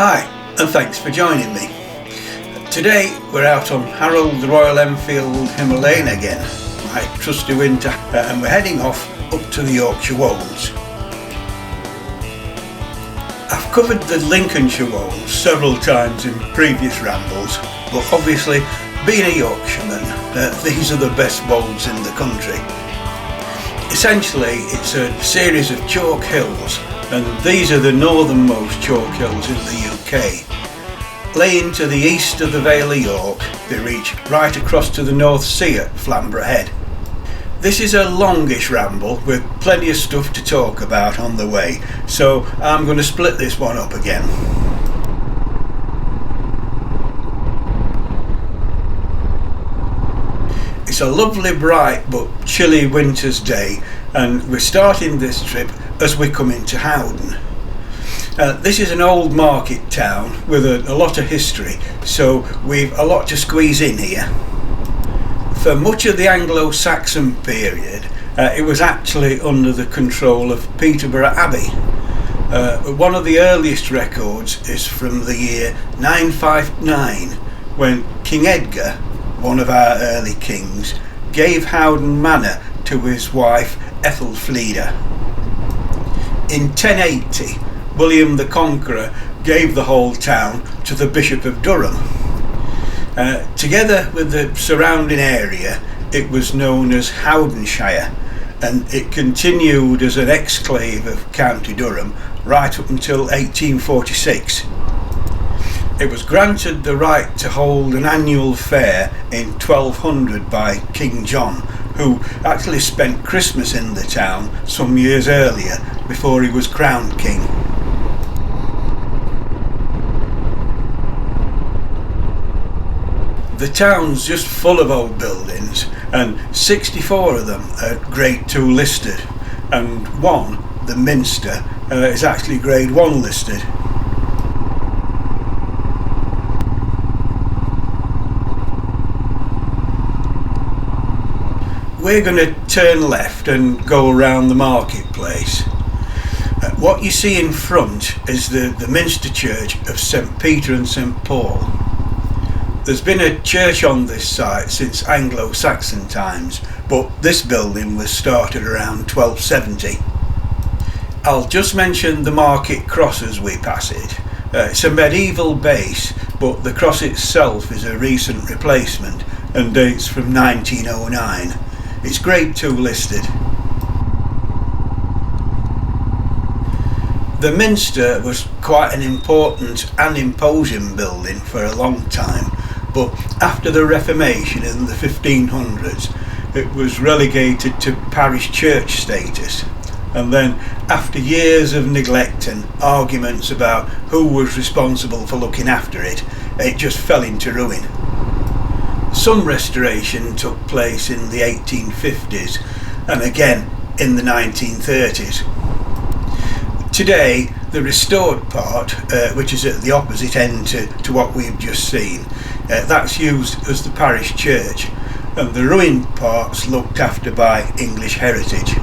Hi, and thanks for joining me. Today we're out on Harold the Royal Enfield Himalayan again, my trusty winter, and we're heading off up to the Yorkshire Wolds. I've covered the Lincolnshire Wolds several times in previous rambles, but obviously being a Yorkshireman, these are the best wolds in the country. Essentially it's a series of chalk hills, and these are the northernmost chalk hills in the UK. Laying to the east of the Vale of York, they reach right across to the North Sea at Flamborough Head. This is a longish ramble with plenty of stuff to talk about on the way, so I'm going to split this one up again. It's a lovely, bright but chilly winter's day, and we're starting this trip as we come into Howden. This is an old market town with a lot of history, so we've a lot to squeeze in here. For much of the Anglo-Saxon period, it was actually under the control of Peterborough Abbey. One of the earliest records is from the year 959, when King Edgar, one of our early kings, gave Howden Manor to his wife Ethelfleda. In 1080, William the Conqueror gave the whole town to the Bishop of Durham. Together with the surrounding area, it was known as Howdenshire, and it continued as an exclave of County Durham right up until 1846. It was granted the right to hold an annual fair in 1200 by King John, who actually spent Christmas in the town some years earlier before he was crowned king. The town's just full of old buildings, and 64 of them are Grade 2 listed, and one, the Minster, is actually Grade 1 listed. We're going to turn left and go around the marketplace. What you see in front is the Minster Church of St Peter and St Paul. There's been a church on this site since Anglo-Saxon times, but this building was started around 1270. I'll just mention the market cross as we pass it. It's a medieval base, but the cross itself is a recent replacement and dates from 1909. It's Grade 2 listed. The Minster was quite an important and imposing building for a long time, but after the Reformation in the 1500s it was relegated to parish church status, and then after years of neglect and arguments about who was responsible for looking after it, it just fell into ruin. Some restoration took place in the 1850s and again in the 1930s. Today, the restored part, which is at the opposite end to what we've just seen, that's used as the parish church, and the ruined part's looked after by English Heritage.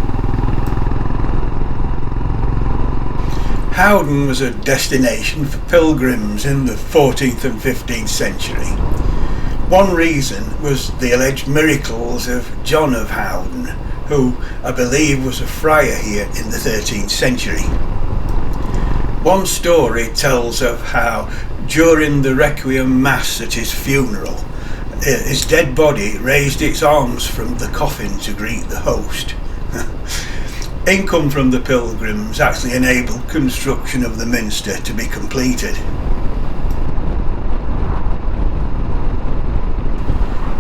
Howden was a destination for pilgrims in the 14th and 15th century. One reason was the alleged miracles of John of Howden, who I believe was a friar here in the 13th century. One story tells of how during the Requiem Mass at his funeral, his dead body raised its arms from the coffin to greet the host. Income from the pilgrims actually enabled construction of the Minster to be completed.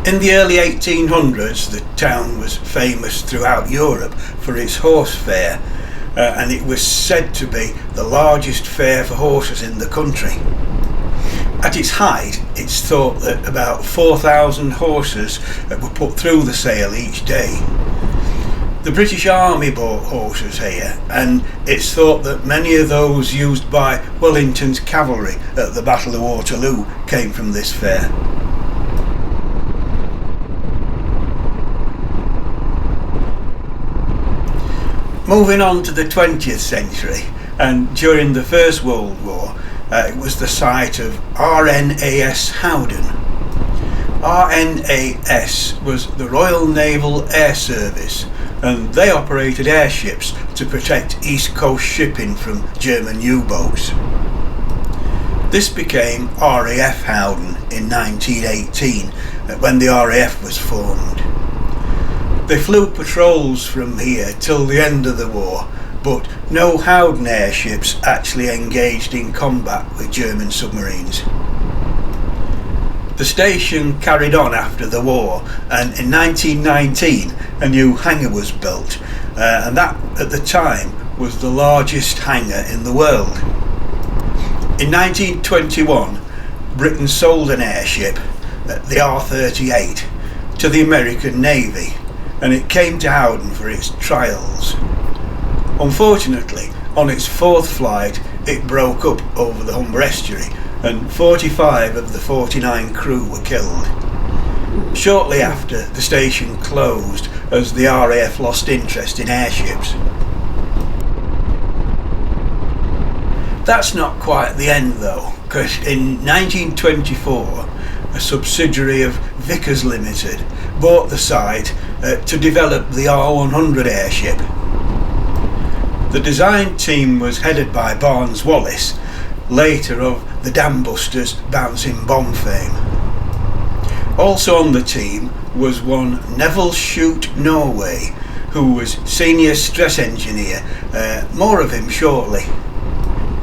In the early 1800s, the town was famous throughout Europe for its horse fair, and it was said to be the largest fair for horses in the country. At its height, it's thought that about 4,000 horses were put through the sale each day. The British Army bought horses here, and it's thought that many of those used by Wellington's cavalry at the Battle of Waterloo came from this fair. Moving on to the 20th century, and during the First World War, It was the site of RNAS Howden. RNAS was the Royal Naval Air Service, and they operated airships to protect East Coast shipping from German U-boats. This became RAF Howden in 1918, when the RAF was formed. They flew patrols from here till the end of the war, but no Howden airships actually engaged in combat with German submarines. The station carried on after the war, and in 1919 a new hangar was built, and that at the time was the largest hangar in the world. In 1921 Britain sold an airship, the R-38, to the American Navy, and it came to Howden for its trials. Unfortunately, on its fourth flight it broke up over the Humber estuary, and 45 of the 49 crew were killed. Shortly after, the station closed as the RAF lost interest in airships. That's not quite the end though, because in 1924 a subsidiary of Vickers Limited bought the site to develop the R100 airship. The design team was headed by Barnes Wallis, later of the Dam Busters bouncing bomb fame. Also on the team was one Neville Shute Norway, who was senior stress engineer. More of him shortly.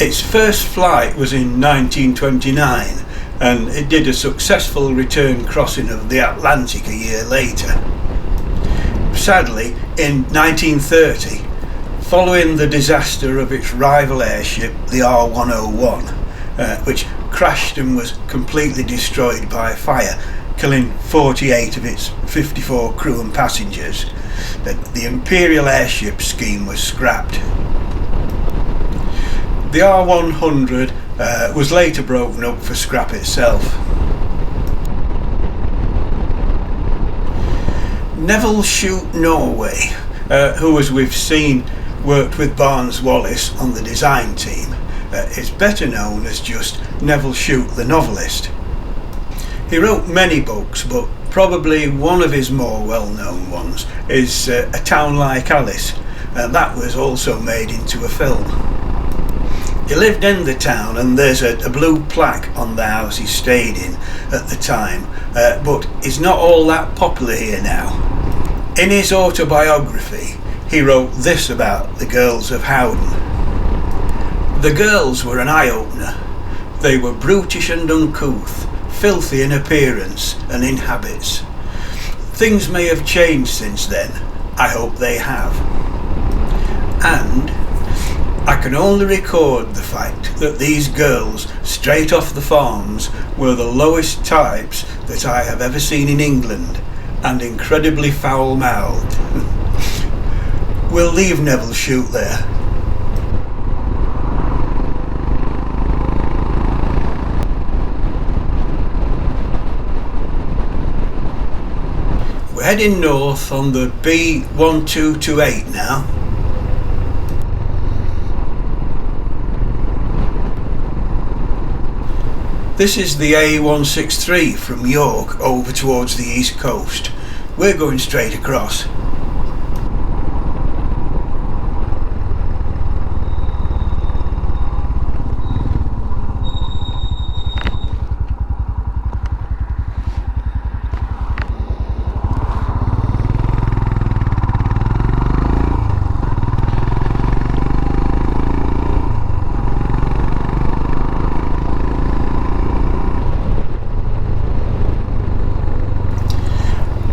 Its first flight was in 1929, and it did a successful return crossing of the Atlantic a year later. Sadly, in 1930, following the disaster of its rival airship, the R101, which crashed and was completely destroyed by fire, killing 48 of its 54 crew and passengers, the Imperial airship scheme was scrapped. The R100 was later broken up for scrap itself. Neville Shute Norway, who, as we've seen, worked with Barnes Wallis on the design team, is better known as just Neville Shute the novelist. He wrote many books, but probably one of his more well-known ones is A Town Like Alice, and that was also made into a film. He lived in the town, and there's a blue plaque on the house he stayed in at the time, but is not all that popular here now. In his autobiography, he wrote this about the girls of Howden. The girls were an eye-opener. They were brutish and uncouth, filthy in appearance and in habits. Things may have changed since then. I hope they have. And I can only record the fact that these girls, straight off the farms, were the lowest types that I have ever seen in England, and incredibly foul-mouthed. We'll leave Neville Shute there. We're heading north on the B1228 now. This is the A163 from York over towards the east coast. We're going straight across.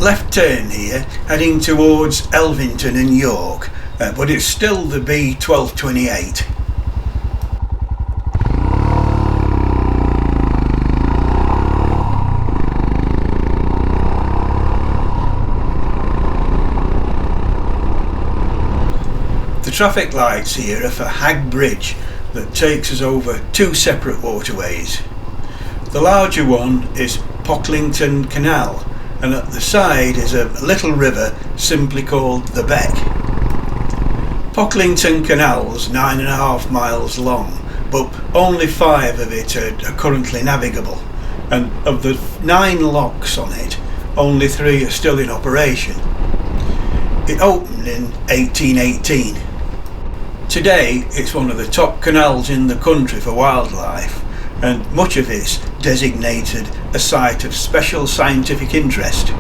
Left turn here, heading towards Elvington and York, but it's still the B1228. The traffic lights here are for Hag Bridge that takes us over two separate waterways. The larger one is Pocklington Canal, and at the side is a little river simply called the Beck. Pocklington Canal's 9.5 miles long, but only 5 of it are currently navigable, and of the 9 locks on it, only 3 are still in operation. It opened in 1818. Today it's one of the top canals in the country for wildlife, and much of it's designated a site of special scientific interest.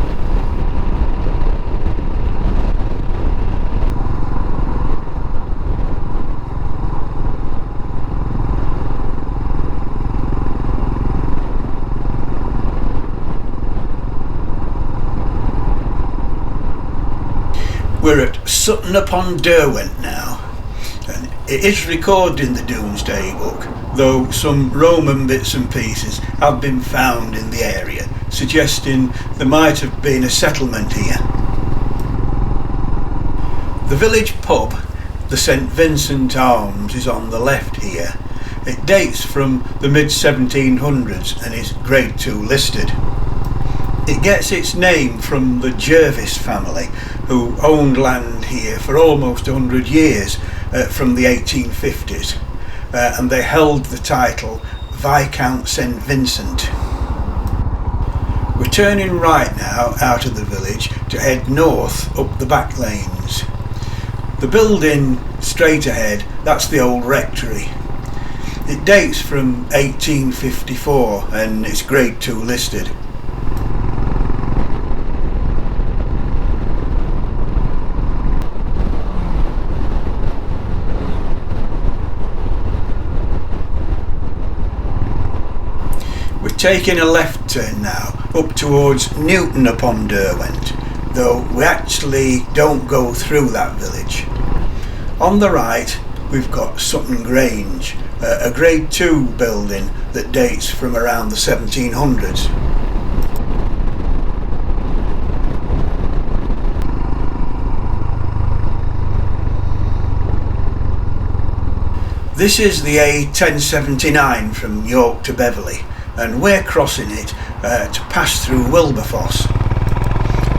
We're at Sutton upon Derwent now, and it is recorded in the Domesday Book, though some Roman bits and pieces have been found in the area, suggesting there might have been a settlement here. The village pub, the St Vincent Arms, is on the left here. It dates from the mid-1700s and is Grade 2 listed. It gets its name from the Jervis family, who owned land here for almost 100 years from the 1850s, and they held the title Viscount St Vincent. We're turning right now out of the village to head north up the back lanes. The building straight ahead, that's the old rectory. It dates from 1854 and it's Grade 2 listed. Taking a left turn now up towards Newton upon Derwent, though we actually don't go through that village. On the right we've got Sutton Grange, a Grade 2 building that dates from around the 1700s. This is the A1079 from York to Beverley, and we're crossing it to pass through Wilberforce.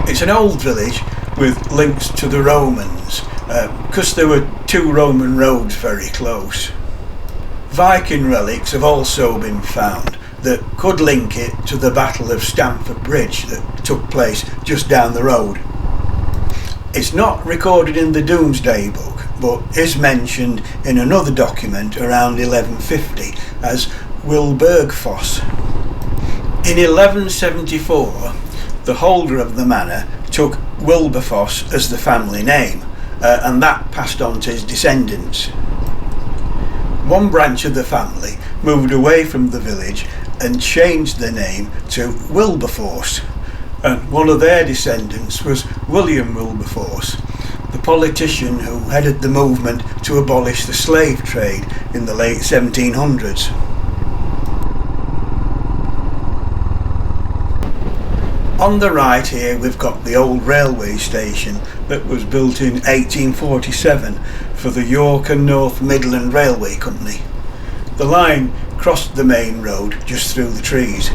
It's an old village with links to the Romans, because there were 2 Roman roads very close. Viking relics have also been found that could link it to the Battle of Stamford Bridge that took place just down the road. It's not recorded in the Domesday Book, but is mentioned in another document around 1150 as Wilbergfoss. In 1174, the holder of the manor took Wilberforce as the family name, and that passed on to his descendants. One branch of the family moved away from the village and changed their name to Wilberforce, and one of their descendants was William Wilberforce, the politician who headed the movement to abolish the slave trade in the late 1700s. On the right here we've got the old railway station that was built in 1847 for the York and North Midland Railway Company. The line crossed the main road just through the trees.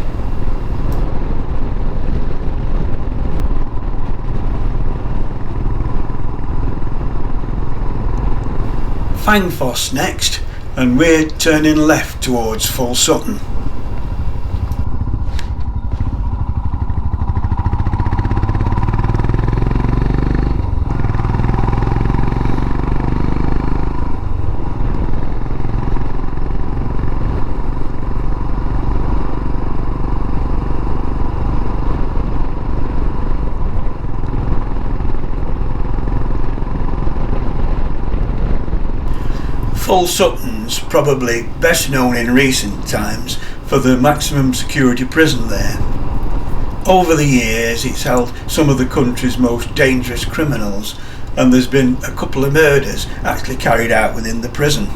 Fangfoss next, and we're turning left towards Full Sutton. Full Sutton's probably best known in recent times for the maximum security prison there. Over the years it's held some of the country's most dangerous criminals, and there's been a couple of murders actually carried out within the prison.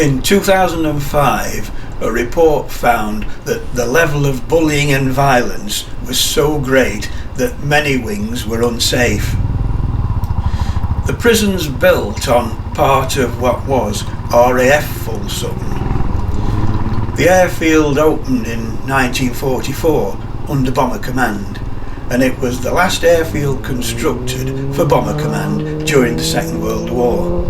In 2005, a report found that the level of bullying and violence was so great that many wings were unsafe. The prison's built on part of what was RAF Full Sutton. The airfield opened in 1944 under Bomber Command, and it was the last airfield constructed for Bomber Command during the Second World War.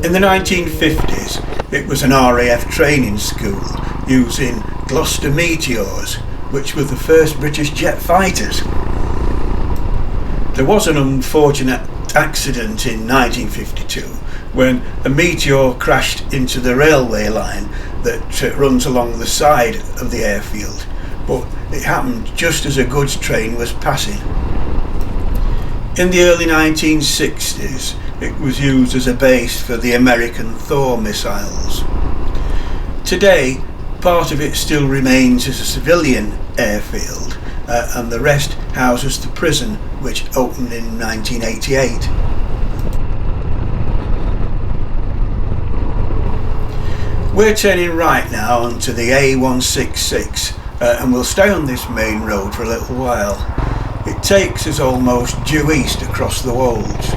In the 1950s, It was an RAF training school using Gloucester Meteors, which were the first British jet fighters. There was an unfortunate accident in 1952 when a Meteor crashed into the railway line that runs along the side of the airfield, but it happened just as a goods train was passing. In the early 1960s, it was used as a base for the American Thor missiles. Today, part of it still remains as a civilian airfield, and the rest houses the prison, which opened in 1988. We're turning right now onto the A166, and we'll stay on this main road for a little while. It takes us almost due east across the Wolds.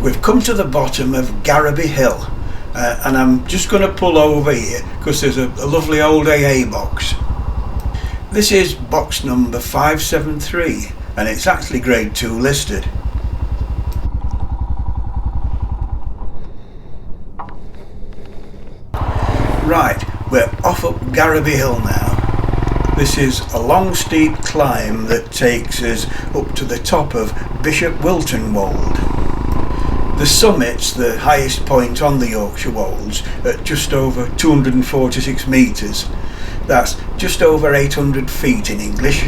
We've come to the bottom of Garraby Hill, and I'm just going to pull over here because there's a lovely old AA box. This is box number 573, and it's actually grade 2 listed. Right, we're off up Garraby Hill now. This is a long steep climb that takes us up to the top of Bishop Wilton Wold. The summit's the highest point on the Yorkshire Wolds at just over 246 metres. That's just over 800 feet in English.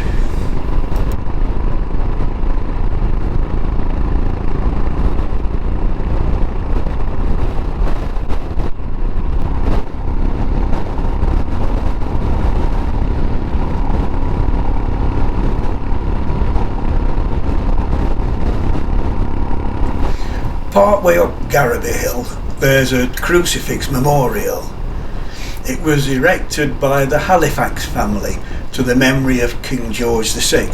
Partway up Garraby Hill, there's a crucifix memorial. It was erected by the Halifax family to the memory of King George VI.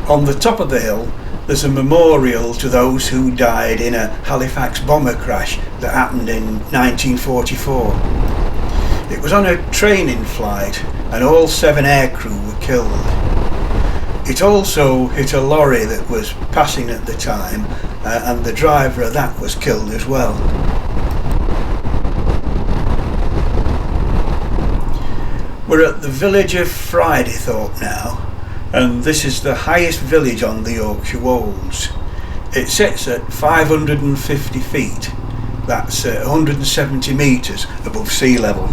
On the top of the hill, there's a memorial to those who died in a Halifax bomber crash that happened in 1944. It was on a training flight and all 7 aircrew were killed. It also hit a lorry that was passing at the time, and the driver of that was killed as well. We're at the village of Fridaythorpe now, and this is the highest village on the Yorkshire Wolds. It sits at 550 feet, that's 170 metres above sea level.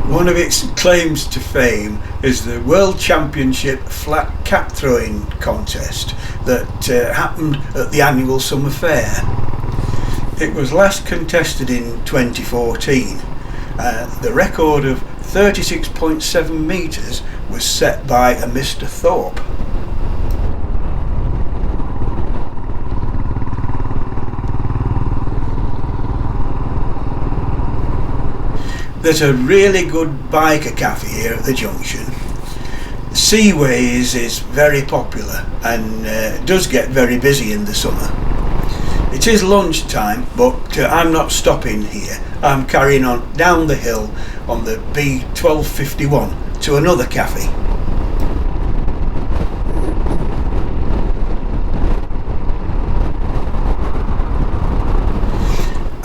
One of its claims to fame is the World Championship flat cat throwing contest that happened at the annual summer fair. It was last contested in 2014. The record of 36.7 metres was set by a Mr. Thorpe. There's a really good biker cafe here at the junction. Seaways is very popular and does get very busy in the summer. It is lunchtime, but I'm not stopping here. I'm carrying on down the hill on the B1251 to another cafe.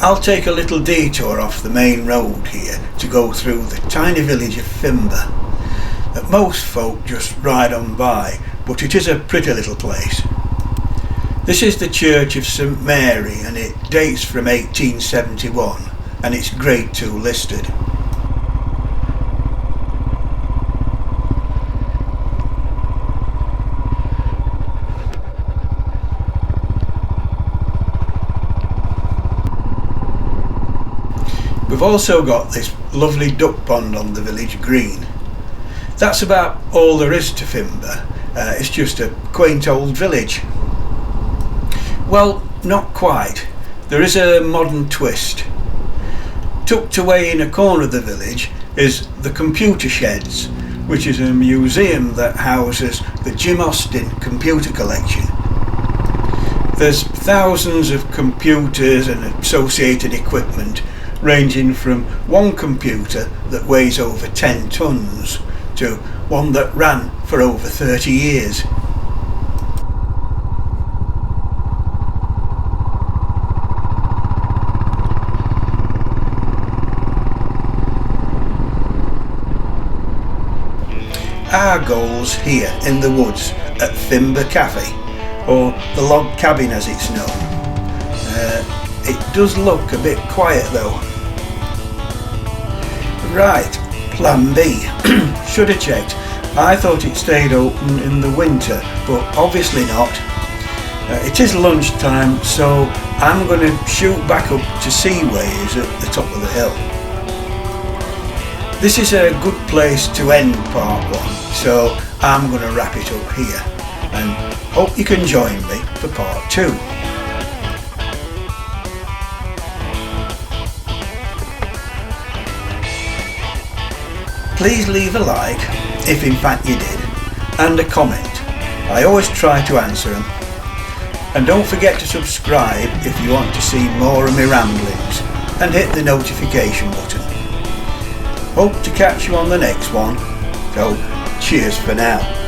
I'll take a little detour off the main road here to go through the tiny village of Fimber. that most folk just ride on by, but it is a pretty little place. This is the Church of St Mary, and it dates from 1871 and it's Grade 2 listed. We've also got this lovely duck pond on the village green. That's about all there is to Fimber. It's just a quaint old village. Well, not quite. There is a modern twist. Tucked away in a corner of the village is the Computer Sheds, which is a museum that houses the Jim Austin computer collection. There's thousands of computers and associated equipment, ranging from one computer that weighs over 10 tons to one that ran for over 30 years. Our goals here in the woods at Fimber Cafe, or the Log Cabin as it's known. It does look a bit quiet though. Right, plan B. Should have checked. I thought it stayed open in the winter, but obviously not. It is lunchtime, so I'm going to shoot back up to Seaways at the top of the hill. This is a good place to end part 1, so I'm going to wrap it up here and hope you can join me for part 2. Please leave a like, if in fact you did, and a comment. I always try to answer them. And don't forget to subscribe if you want to see more of my ramblings, and hit the notification button. Hope to catch you on the next one, so cheers for now.